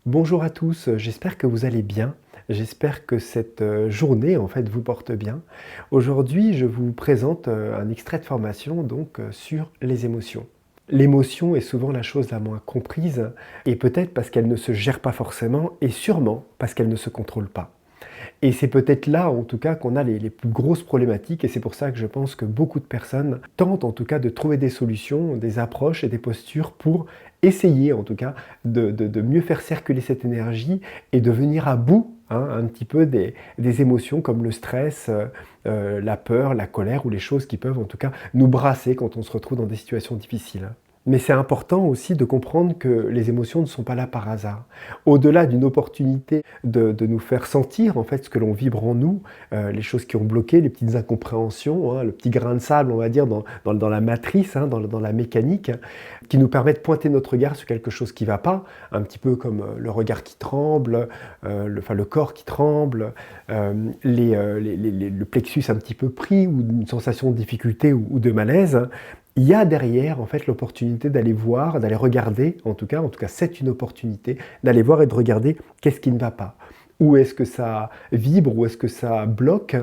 Bonjour à tous, j'espère que vous allez bien. J'espère que cette journée en fait vous porte bien. Aujourd'hui, je vous présente un extrait de formation sur les émotions. L'émotion est souvent la chose la moins comprise et peut-être parce qu'elle ne se gère pas forcément et sûrement parce qu'elle ne se contrôle pas. Et c'est peut-être là, en tout cas, qu'on a les plus grosses problématiques et c'est pour ça que je pense que beaucoup de personnes tentent, en tout cas, de trouver des solutions, des approches et des postures pour essayer, en tout cas, de mieux faire circuler cette énergie et de venir à bout, hein, un petit peu des émotions comme le stress, la peur, la colère ou les choses qui peuvent, en tout cas, nous brasser quand on se retrouve dans des situations difficiles. Mais c'est important aussi de comprendre que les émotions ne sont pas là par hasard. Au-delà d'une opportunité de nous faire sentir en fait ce que l'on vibre en nous, les choses qui ont bloqué, les petites incompréhensions, hein, le petit grain de sable, on va dire, dans la matrice, hein, dans la mécanique, qui nous permet de pointer notre regard sur quelque chose qui ne va pas, un petit peu comme le regard qui tremble, le corps qui tremble, le plexus un petit peu pris, ou une sensation de difficulté ou de malaise. Il y a derrière en fait l'opportunité d'aller voir, d'aller regarder, en tout cas c'est une opportunité d'aller voir et de regarder qu'est-ce qui ne va pas. Où est-ce que ça vibre, où est-ce que ça bloque,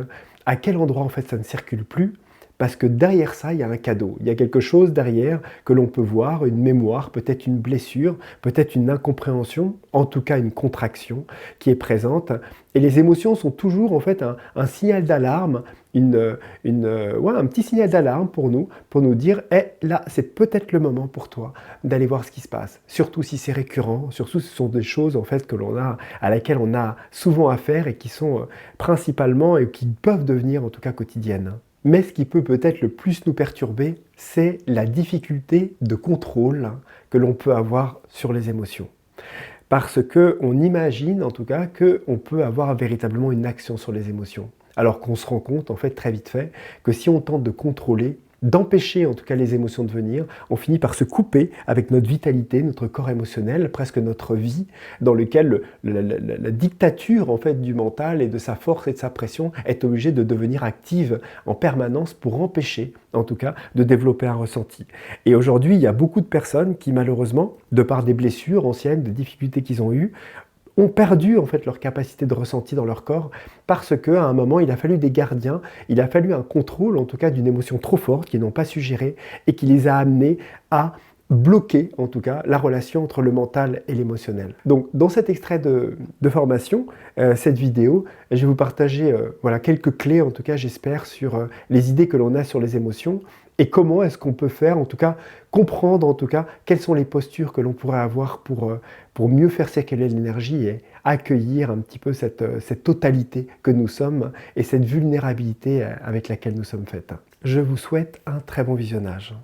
à quel endroit en fait ça ne circule plus, parce que derrière ça, il y a un cadeau, il y a quelque chose derrière que l'on peut voir, une mémoire, peut-être une blessure, peut-être une incompréhension, en tout cas une contraction qui est présente. Et les émotions sont toujours en fait un signal d'alarme, un petit signal d'alarme pour nous dire là, c'est peut-être le moment pour toi d'aller voir ce qui se passe. Surtout si c'est récurrent, surtout si ce sont des choses en fait à laquelle on a souvent affaire et qui sont principalement et qui peuvent devenir en tout cas quotidiennes. Mais ce qui peut peut-être le plus nous perturber, c'est la difficulté de contrôle que l'on peut avoir sur les émotions. Parce qu'on imagine en tout cas qu'on peut avoir véritablement une action sur les émotions. Alors qu'on se rend compte en fait très vite fait que si on tente de contrôler, d'empêcher en tout cas les émotions de venir, on finit par se couper avec notre vitalité, notre corps émotionnel, presque notre vie, dans lequel la dictature en fait du mental et de sa force et de sa pression est obligée de devenir active en permanence pour empêcher en tout cas de développer un ressenti. Et aujourd'hui, il y a beaucoup de personnes qui malheureusement, de par des blessures anciennes, des difficultés qu'ils ont eues, ont perdu en fait leur capacité de ressenti dans leur corps parce qu'à un moment il a fallu des gardiens, il a fallu un contrôle en tout cas d'une émotion trop forte qu'ils n'ont pas su gérer et qui les a amenés à bloquer en tout cas la relation entre le mental et l'émotionnel. Donc dans cet extrait de formation, cette vidéo, je vais vous partager quelques clés en tout cas j'espère sur les idées que l'on a sur les émotions et comment est-ce qu'on peut faire, en tout cas, comprendre, en tout cas, quelles sont les postures que l'on pourrait avoir pour mieux faire circuler l'énergie et accueillir un petit peu cette totalité que nous sommes et cette vulnérabilité avec laquelle nous sommes faits. Je vous souhaite un très bon visionnage.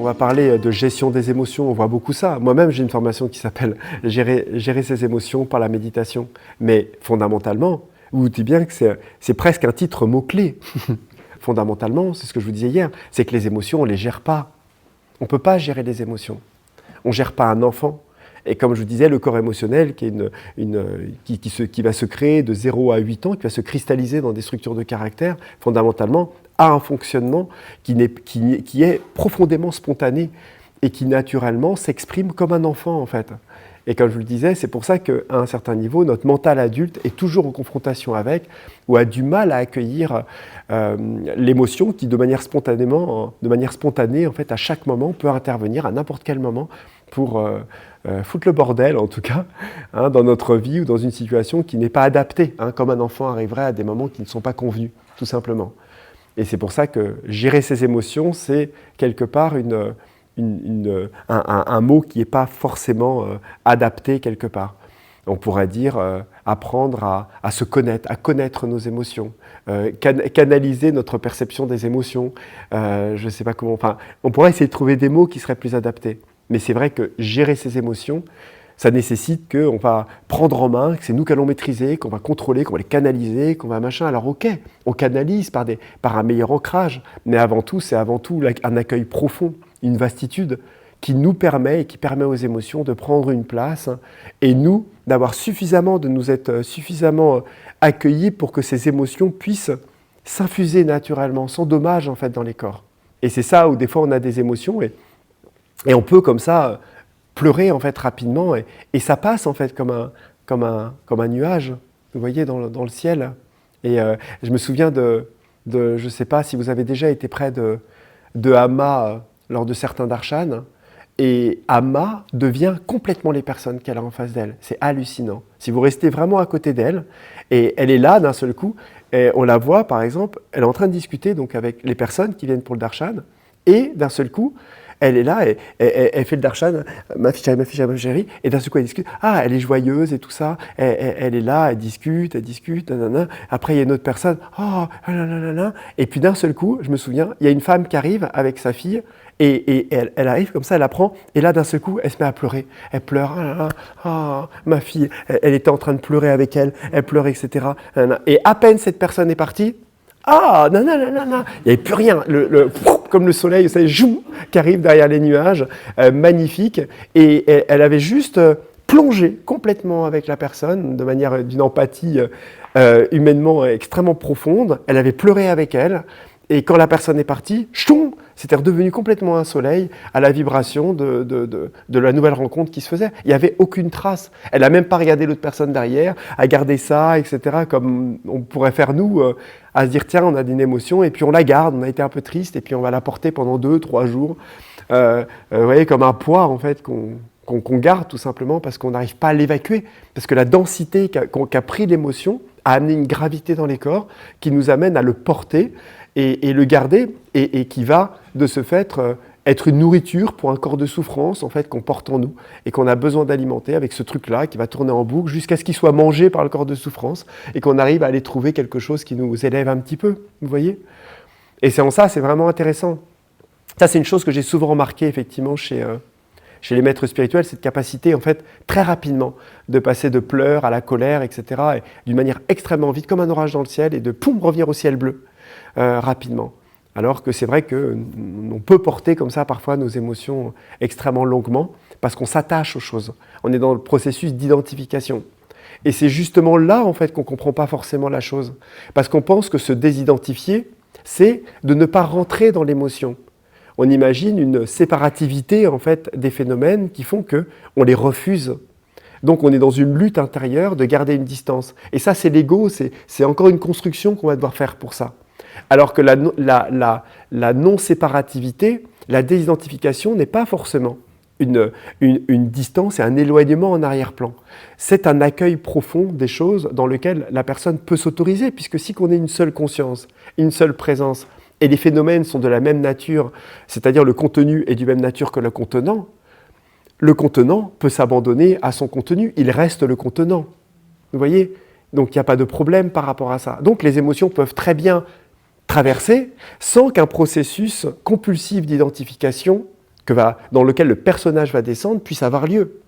On va parler de gestion des émotions, on voit beaucoup ça. Moi-même, j'ai une formation qui s'appelle gérer ses émotions par la méditation. Mais fondamentalement, vous vous dites bien que c'est presque un titre mot-clé. Fondamentalement, c'est ce que je vous disais hier, c'est que les émotions, on ne les gère pas. On ne peut pas gérer les émotions. On ne gère pas un enfant. Et comme je vous disais, le corps émotionnel qui va se créer de 0 à 8 ans, qui va se cristalliser dans des structures de caractère, fondamentalement, a un fonctionnement qui est profondément spontané et qui naturellement s'exprime comme un enfant en fait. Et comme je vous le disais, c'est pour ça qu'à un certain niveau, notre mental adulte est toujours en confrontation avec ou a du mal à accueillir l'émotion qui, de manière spontanée, en fait, à chaque moment, peut intervenir à n'importe quel moment pour foutre le bordel, en tout cas, hein, dans notre vie ou dans une situation qui n'est pas adaptée, hein, comme un enfant arriverait à des moments qui ne sont pas convenus, tout simplement. Et c'est pour ça que gérer ses émotions, c'est quelque part un mot qui n'est pas forcément adapté quelque part. On pourrait dire apprendre à se connaître, à connaître nos émotions, canaliser notre perception des émotions. Je ne sais pas comment. Enfin, on pourrait essayer de trouver des mots qui seraient plus adaptés. Mais c'est vrai que gérer ses émotions, ça nécessite qu'on va prendre en main, que c'est nous qui allons maîtriser, qu'on va contrôler, qu'on va les canaliser, qu'on va machin. Alors ok, on canalise par un meilleur ancrage, mais avant tout, c'est un accueil profond, une vastitude qui nous permet et qui permet aux émotions de prendre une place et nous d'avoir suffisamment, de nous être suffisamment accueillis pour que ces émotions puissent s'infuser naturellement, sans dommage en fait dans les corps. Et c'est ça où des fois on a des émotions et on peut comme ça pleurer en fait rapidement et ça passe en fait comme un nuage, vous voyez, dans le ciel. Et je me souviens de je ne sais pas si vous avez déjà été près de Amma lors de certains darshan, et Amma devient complètement les personnes qu'elle a en face d'elle. C'est hallucinant. Si vous restez vraiment à côté d'elle, et elle est là d'un seul coup, et on la voit par exemple, elle est en train de discuter donc avec les personnes qui viennent pour le darshan, et d'un seul coup, elle est là, elle fait le darshan, ma fille, ma chérie, et d'un seul coup elle discute, ah elle est joyeuse et tout ça, elle est là, elle discute, nanana. Après il y a une autre personne, oh nanana. Et puis d'un seul coup, je me souviens, il y a une femme qui arrive avec sa fille, et elle arrive comme ça, elle la prend, et là d'un seul coup, elle se met à pleurer. Elle pleure, ma fille, elle était en train de pleurer avec elle pleurait, etc. Et à peine cette personne est partie, ah, non, il n'y avait plus rien. Comme le soleil, vous savez, qui arrive derrière les nuages, magnifique. Et elle avait juste plongé complètement avec la personne, de manière d'une empathie humainement extrêmement profonde. Elle avait pleuré avec elle. Et quand la personne est partie, c'était redevenu complètement un soleil à la vibration de la nouvelle rencontre qui se faisait. Il n'y avait aucune trace. Elle n'a même pas regardé l'autre personne derrière, à garder ça, etc. Comme on pourrait faire nous, à se dire tiens, on a une émotion et puis on la garde, on a été un peu triste et puis on va la porter pendant 2-3 jours. Vous voyez, comme un poids en fait qu'on garde tout simplement parce qu'on n'arrive pas à l'évacuer. Parce que la densité qu'a pris l'émotion a amené une gravité dans les corps qui nous amène à le porter et le garder, et qui va, de ce fait, être une nourriture pour un corps de souffrance en fait, qu'on porte en nous, et qu'on a besoin d'alimenter avec ce truc-là, qui va tourner en boucle jusqu'à ce qu'il soit mangé par le corps de souffrance, et qu'on arrive à aller trouver quelque chose qui nous élève un petit peu, vous voyez. Et c'est en ça, c'est vraiment intéressant. Ça, c'est une chose que j'ai souvent remarqué, effectivement, chez les maîtres spirituels, cette capacité, en fait, très rapidement, de passer de pleurs à la colère, etc., et d'une manière extrêmement vite, comme un orage dans le ciel, et de revenir au ciel bleu. Rapidement. Alors que c'est vrai qu'on peut porter comme ça parfois nos émotions extrêmement longuement parce qu'on s'attache aux choses. On est dans le processus d'identification. Et c'est justement là en fait qu'on ne comprend pas forcément la chose. Parce qu'on pense que se désidentifier, c'est de ne pas rentrer dans l'émotion. On imagine une séparativité en fait des phénomènes qui font qu'on les refuse. Donc on est dans une lutte intérieure de garder une distance. Et ça c'est l'ego, c'est encore une construction qu'on va devoir faire pour ça. Alors que la non-séparativité, la désidentification n'est pas forcément une distance et un éloignement en arrière-plan. C'est un accueil profond des choses dans lequel la personne peut s'autoriser, puisque si qu'on ait une seule conscience, une seule présence, et les phénomènes sont de la même nature, c'est-à-dire le contenu est du même nature que le contenant peut s'abandonner à son contenu, il reste le contenant. Vous voyez ? Donc il n'y a pas de problème par rapport à ça. Donc les émotions peuvent très bien traverser sans qu'un processus compulsif d'identification dans lequel le personnage va descendre puisse avoir lieu.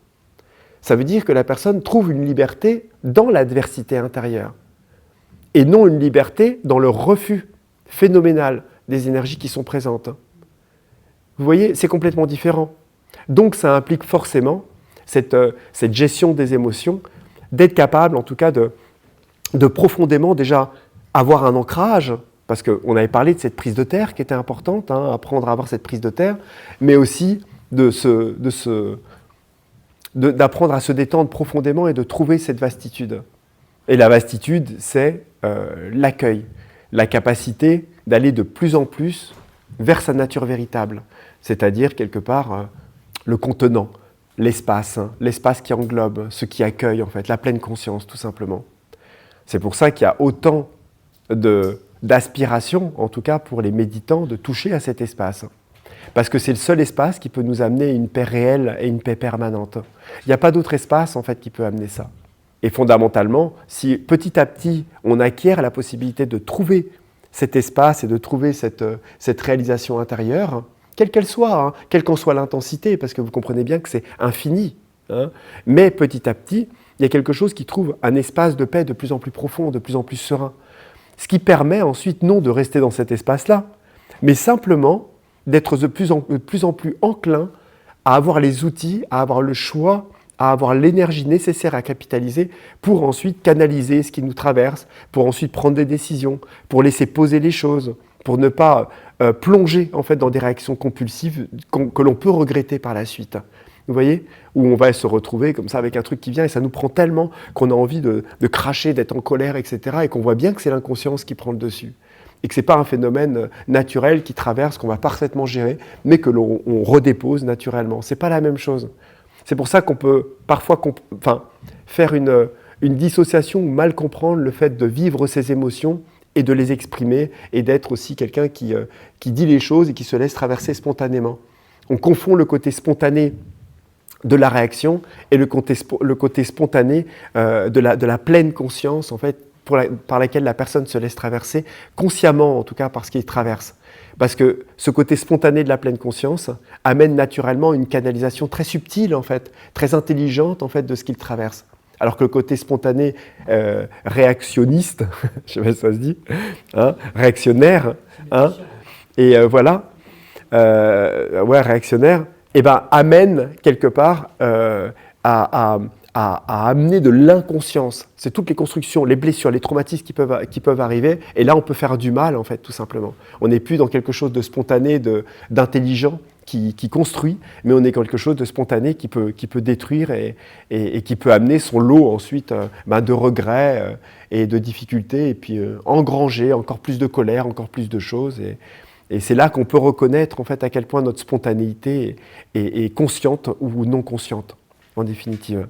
Ça veut dire que la personne trouve une liberté dans l'adversité intérieure et non une liberté dans le refus phénoménal des énergies qui sont présentes. Vous voyez, c'est complètement différent. Donc ça implique forcément cette gestion des émotions, d'être capable en tout cas de profondément déjà avoir un ancrage, parce qu'on avait parlé de cette prise de terre qui était importante, apprendre à avoir cette prise de terre, mais aussi d'apprendre à se détendre profondément et de trouver cette vastitude. Et la vastitude, c'est l'accueil, la capacité d'aller de plus en plus vers sa nature véritable, c'est-à-dire quelque part le contenant, l'espace qui englobe, ce qui accueille en fait, la pleine conscience tout simplement. C'est pour ça qu'il y a autant d'aspiration, en tout cas pour les méditants, de toucher à cet espace. Parce que c'est le seul espace qui peut nous amener une paix réelle et une paix permanente. Il n'y a pas d'autre espace en fait qui peut amener ça. Et fondamentalement, si petit à petit on acquiert la possibilité de trouver cet espace et de trouver cette réalisation intérieure, quelle qu'elle soit, quelle qu'en soit l'intensité, parce que vous comprenez bien que c'est infini, mais petit à petit, il y a quelque chose qui trouve un espace de paix de plus en plus profond, de plus en plus serein. Ce qui permet ensuite non de rester dans cet espace-là, mais simplement d'être de plus en plus enclin à avoir les outils, à avoir le choix, à avoir l'énergie nécessaire à capitaliser pour ensuite canaliser ce qui nous traverse, pour ensuite prendre des décisions, pour laisser poser les choses, pour ne pas plonger en fait dans des réactions compulsives que l'on peut regretter par la suite. Vous voyez? Où on va se retrouver comme ça avec un truc qui vient et ça nous prend tellement qu'on a envie de cracher, d'être en colère, etc. Et qu'on voit bien que c'est l'inconscience qui prend le dessus. Et que ce n'est pas un phénomène naturel qui traverse, qu'on va parfaitement gérer, mais que l'on redépose naturellement. Ce n'est pas la même chose. C'est pour ça qu'on peut parfois faire une dissociation ou mal comprendre le fait de vivre ses émotions et de les exprimer et d'être aussi quelqu'un qui dit les choses et qui se laisse traverser spontanément. On confond le côté spontané de la réaction et le côté spontané de la pleine conscience en fait, par laquelle la personne se laisse traverser, consciemment en tout cas par ce qu'il traverse. Parce que ce côté spontané de la pleine conscience amène naturellement une canalisation très subtile, en fait, très intelligente en fait, de ce qu'il traverse. Alors que le côté spontané réactionniste, je ne sais pas si ça se dit, hein, réactionnaire, hein, et réactionnaire, amène quelque part à amener de l'inconscience. C'est toutes les constructions, les blessures, les traumatismes qui peuvent arriver. Et là, on peut faire du mal, en fait, tout simplement. On n'est plus dans quelque chose de spontané, d'intelligent, qui construit, mais on est quelque chose de spontané qui peut détruire et qui peut amener son lot ensuite de regrets et de difficultés, et puis engranger encore plus de colère, encore plus de choses. Et c'est là qu'on peut reconnaître, en fait, à quel point notre spontanéité est consciente ou non consciente, en définitive.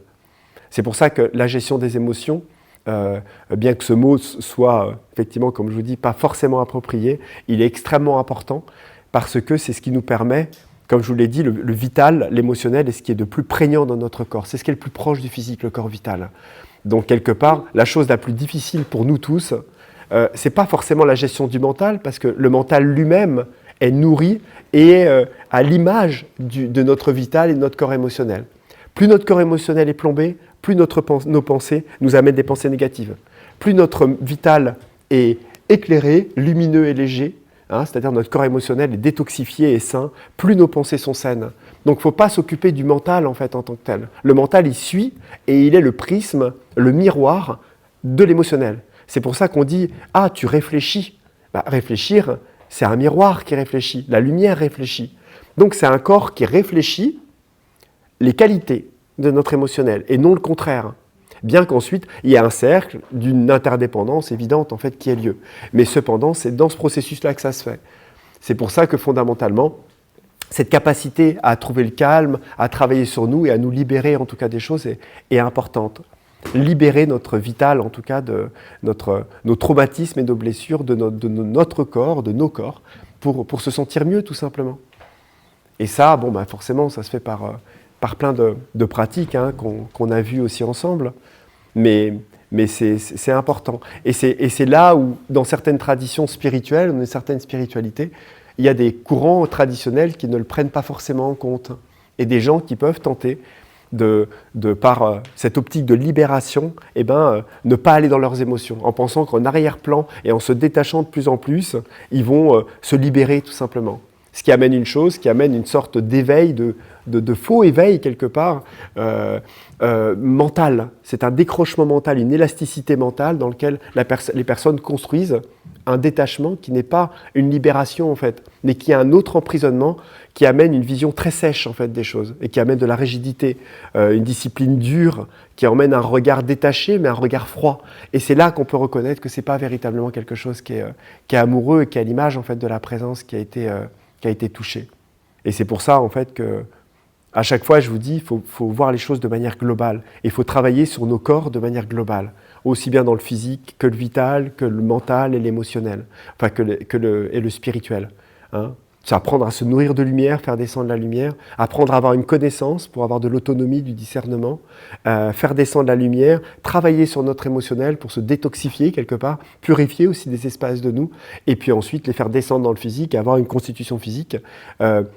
C'est pour ça que la gestion des émotions, bien que ce mot soit, effectivement, comme je vous dis, pas forcément approprié, il est extrêmement important parce que c'est ce qui nous permet, comme je vous l'ai dit, le vital, l'émotionnel est ce qui est de plus prégnant dans notre corps. C'est ce qui est le plus proche du physique, le corps vital. Donc, quelque part, la chose la plus difficile pour nous tous, c'est pas forcément la gestion du mental, parce que le mental lui-même est nourri et est à l'image de notre vital et de notre corps émotionnel. Plus notre corps émotionnel est plombé, plus nos pensées nous amènent des pensées négatives. Plus notre vital est éclairé, lumineux et léger, hein, c'est-à-dire notre corps émotionnel est détoxifié et sain, plus nos pensées sont saines. Donc il ne faut pas s'occuper du mental en fait en tant que tel. Le mental, il suit et il est le prisme, le miroir de l'émotionnel. C'est pour ça qu'on dit « Ah, tu réfléchis ». Réfléchir, c'est un miroir qui réfléchit, la lumière réfléchit. Donc c'est un corps qui réfléchit les qualités de notre émotionnel et non le contraire. Bien qu'ensuite, il y ait un cercle d'une interdépendance évidente en fait qui ait lieu. Mais cependant, c'est dans ce processus-là que ça se fait. C'est pour ça que fondamentalement, cette capacité à trouver le calme, à travailler sur nous et à nous libérer en tout cas des choses est importante. Libérer notre vital, en tout cas, de nos traumatismes et nos blessures, de notre corps, de nos corps, pour se sentir mieux, tout simplement. Et ça, forcément, ça se fait par plein de pratiques hein, qu'on a vues aussi ensemble, mais c'est important. Et c'est là où, dans certaines traditions spirituelles, dans certaines spiritualités, il y a des courants traditionnels qui ne le prennent pas forcément en compte, et des gens qui peuvent tenter par cette optique de libération, ne pas aller dans leurs émotions, en pensant qu'en arrière-plan et en se détachant de plus en plus, ils vont se libérer tout simplement. Ce qui amène une sorte d'éveil, de faux éveil quelque part, mental. C'est un décrochement mental, une élasticité mentale dans lequel les personnes construisent un détachement qui n'est pas une libération en fait, mais qui est un autre emprisonnement qui amène une vision très sèche en fait des choses et qui amène de la rigidité, une discipline dure qui emmène un regard détaché mais un regard froid. Et c'est là qu'on peut reconnaître que c'est pas véritablement quelque chose qui est amoureux et qui est à l'image en fait de la présence qui a été touchée. Et c'est pour ça en fait que à chaque fois, je vous dis, il faut voir les choses de manière globale. Il faut travailler sur nos corps de manière globale, aussi bien dans le physique que le vital, que le mental et l'émotionnel, enfin et le spirituel. Hein. C'est apprendre à se nourrir de lumière, faire descendre la lumière, apprendre à avoir une connaissance pour avoir de l'autonomie, du discernement, faire descendre la lumière, travailler sur notre émotionnel pour se détoxifier quelque part, purifier aussi des espaces de nous, et puis ensuite les faire descendre dans le physique et avoir une constitution physique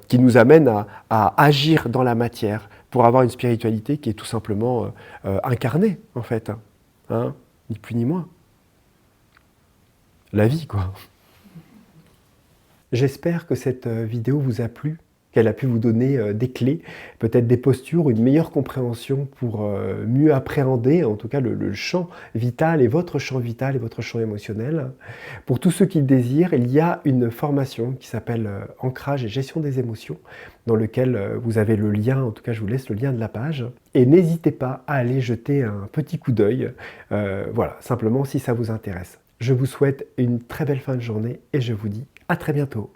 qui nous amène à agir dans la matière pour avoir une spiritualité qui est tout simplement incarnée en fait, hein, ni plus ni moins. La vie quoi. J'espère que cette vidéo vous a plu qu'elle a pu vous donner des clés, peut-être des postures, une meilleure compréhension pour mieux appréhender en tout cas le champ vital et votre champ vital et votre champ émotionnel. Pour tous ceux qui le désirent, il y a une formation qui s'appelle Ancrage et gestion des émotions, dans lequel vous avez le lien, en tout cas je vous laisse le lien de la page. Et n'hésitez pas à aller jeter un petit coup d'œil, voilà, simplement si ça vous intéresse. Je vous souhaite une très belle fin de journée et je vous dis à très bientôt.